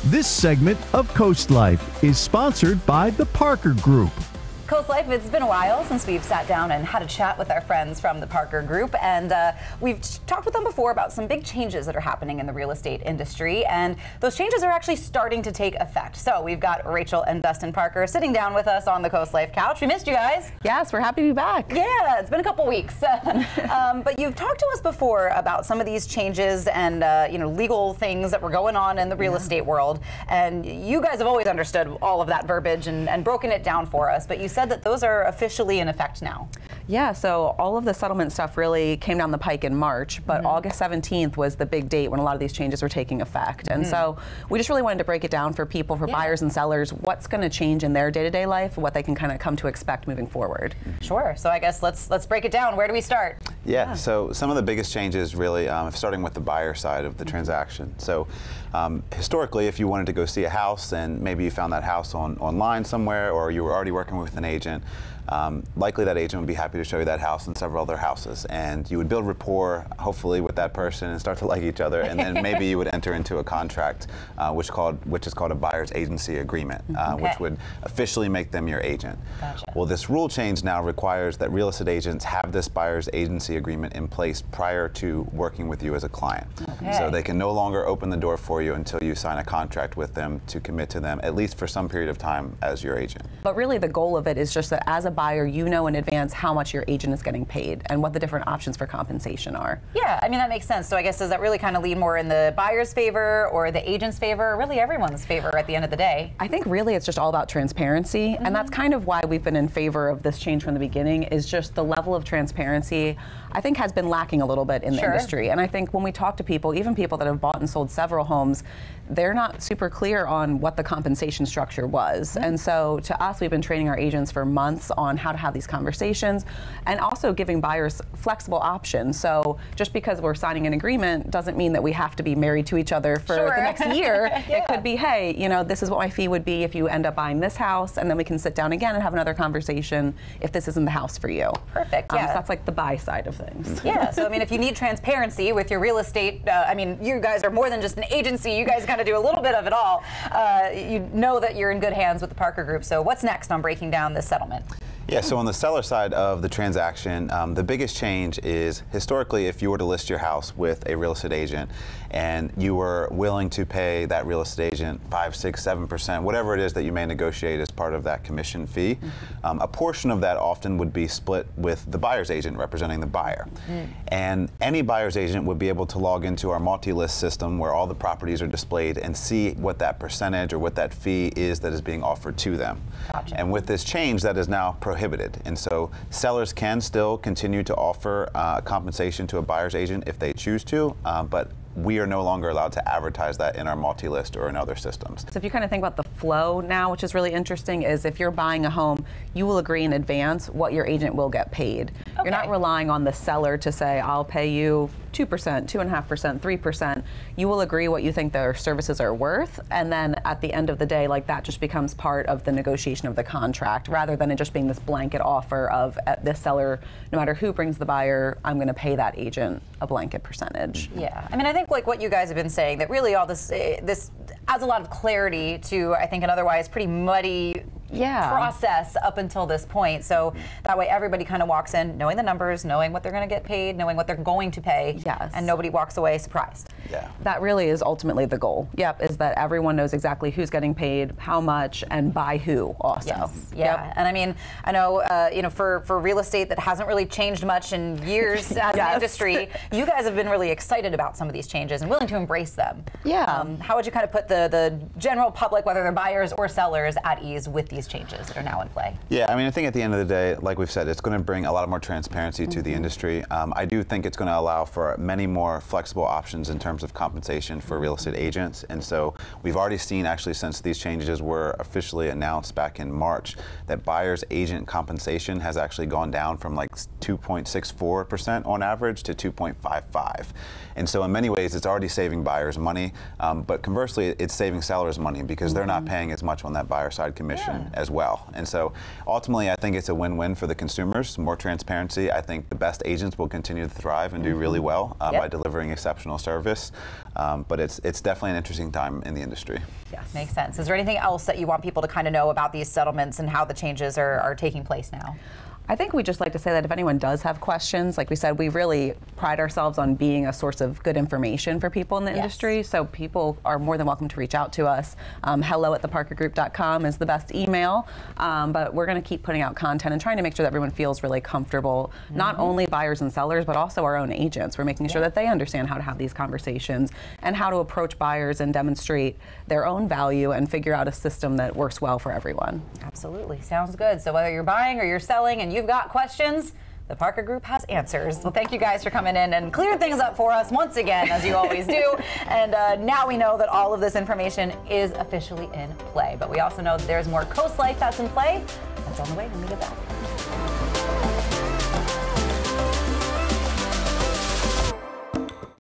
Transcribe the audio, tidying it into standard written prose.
This segment of CoastLife is sponsored by the Parker Group. CoastLife, it's been a while since we've sat down and had a chat with our friends from the Parker Group, and we've talked with them before about some big changes that are happening in the real estate industry, and those changes are actually starting to take effect. So we've got Rachel and Dustin Parker sitting down with us on the CoastLife couch. We missed you guys. Yes, we're happy to be back. Yeah, it's been a couple weeks. But you've talked to us before about some of these changes and legal things that were going on in the real estate world, and you guys have always understood all of that verbiage and broken it down for us, but you said that those are officially in effect now. Yeah, so all of the settlement stuff really came down the pike in March, but August 17th was the big date when a lot of these changes were taking effect. And so we just really wanted to break it down for people, for buyers and sellers, what's going to change in their day-to-day life, what they can kind of come to expect moving forward. Sure. So I guess let's break it down. Where do we start? Yeah, so some of the biggest changes really, starting with the buyer side of the transaction. So historically, if you wanted to go see a house and maybe you found that house online somewhere, or you were already working with an agent, likely that agent would be happy to show you that house and several other houses, and you would build rapport, hopefully, with that person and start to like each other, and then maybe you would enter into a contract, which is called a buyer's agency agreement, which would officially make them your agent. Gotcha. Well, this rule change now requires that real estate agents have this buyer's agency agreement in place prior to working with you as a client. Okay. So they can no longer open the door for you until you sign a contract with them to commit to them, at least for some period of time, as your agent. But really the goal of it is just that as a buyer, you know in advance how much your agent is getting paid and what the different options for compensation are. Yeah, I mean, that makes sense. So I guess, does that really kind of lean more in the buyer's favor or the agent's favor, or really everyone's favor at the end of the day? I think really it's just all about transparency, and that's kind of why we've been in favor of this change from the beginning, is just the level of transparency I think has been lacking a little bit in the industry. And I think when we talk to people, even people that have bought and sold several homes, they're not super clear on what the compensation structure was. And so to us, we've been training our agents for months on how to have these conversations, and also giving buyers flexible options. So just because we're signing an agreement doesn't mean that we have to be married to each other for the next year. It could be, hey, this is what my fee would be if you end up buying this house, and then we can sit down again and have another conversation if this isn't the house for you. Perfect. So that's like the buy side of things. Yeah, so I mean, if you need transparency with your real estate, I mean, you guys are more than just an agency. You guys kind of do a little bit of it all. You know that you're in good hands with the Parker Group. So what's next on breaking down this settlement? Yeah, so on the seller side of the transaction, the biggest change is, historically, if you were to list your house with a real estate agent and you were willing to pay that real estate agent 5, 6, 7%, whatever it is that you may negotiate as part of that commission fee, a portion of that often would be split with the buyer's agent representing the buyer. And any buyer's agent would be able to log into our multi-list system where all the properties are displayed and see what that percentage or what that fee is that is being offered to them. Gotcha. And with this change, that is now prohibited. And so sellers can still continue to offer compensation to a buyer's agent if they choose to, but we are no longer allowed to advertise that in our multi-list or in other systems. So if you kind of think about the flow now, which is really interesting, is if you're buying a home, you will agree in advance what your agent will get paid. You're not relying on the seller to say, I'll pay you 2%, 2.5%, 3%. You will agree what you think their services are worth, and then at the end of the day, like, that just becomes part of the negotiation of the contract, rather than it just being this blanket offer of, this seller, no matter who brings the buyer, I'm going to pay that agent a blanket percentage. Yeah, I mean, I think like what you guys have been saying, that really all this adds a lot of clarity to, I think, an otherwise pretty muddy process up until this point. So that way everybody kind of walks in knowing the numbers, knowing what they're going to get paid, knowing what they're going to pay, and nobody walks away surprised. Yeah. That really is ultimately the goal. Yep, is that everyone knows exactly who's getting paid, how much, and by who also. Yes. Yeah, and I mean, I know, for real estate that hasn't really changed much in years as an industry, you guys have been really excited about some of these changes and willing to embrace them. Yeah. How would you kind of put the general public, whether they're buyers or sellers, at ease with these changes that are now in play? Yeah, I mean, I think at the end of the day, like we've said, it's going to bring a lot more transparency to the industry. I do think it's going to allow for many more flexible options in terms of compensation for real estate agents. And so we've already seen, actually, since these changes were officially announced back in March, that buyer's agent compensation has actually gone down from like 2.64% on average to 2.55. And so in many ways, it's already saving buyers money, but conversely, it's saving sellers money because they're not paying as much on that buyer side commission as well. And so ultimately, I think it's a win-win for the consumers. More transparency. I think the best agents will continue to thrive and do really well by delivering exceptional service. But it's definitely an interesting time in the industry. Yes. Makes sense. Is there anything else that you want people to kind of know about these settlements and how the changes are taking place now? I think we just like to say that if anyone does have questions, like we said, we really pride ourselves on being a source of good information for people in the industry. So people are more than welcome to reach out to us. hello@theparkergroup.com is the best email. But we're going to keep putting out content and trying to make sure that everyone feels really comfortable, not only buyers and sellers, but also our own agents. We're making sure that they understand how to have these conversations and how to approach buyers and demonstrate their own value and figure out a system that works well for everyone. Absolutely. Sounds good. So whether you're buying or you're selling and you've got questions, the Parker Group has answers. Well, thank you guys for coming in and clearing things up for us once again, as you always do. And now we know that all of this information is officially in play. But we also know that there's more CoastLife that's in play. That's on the way when we get back.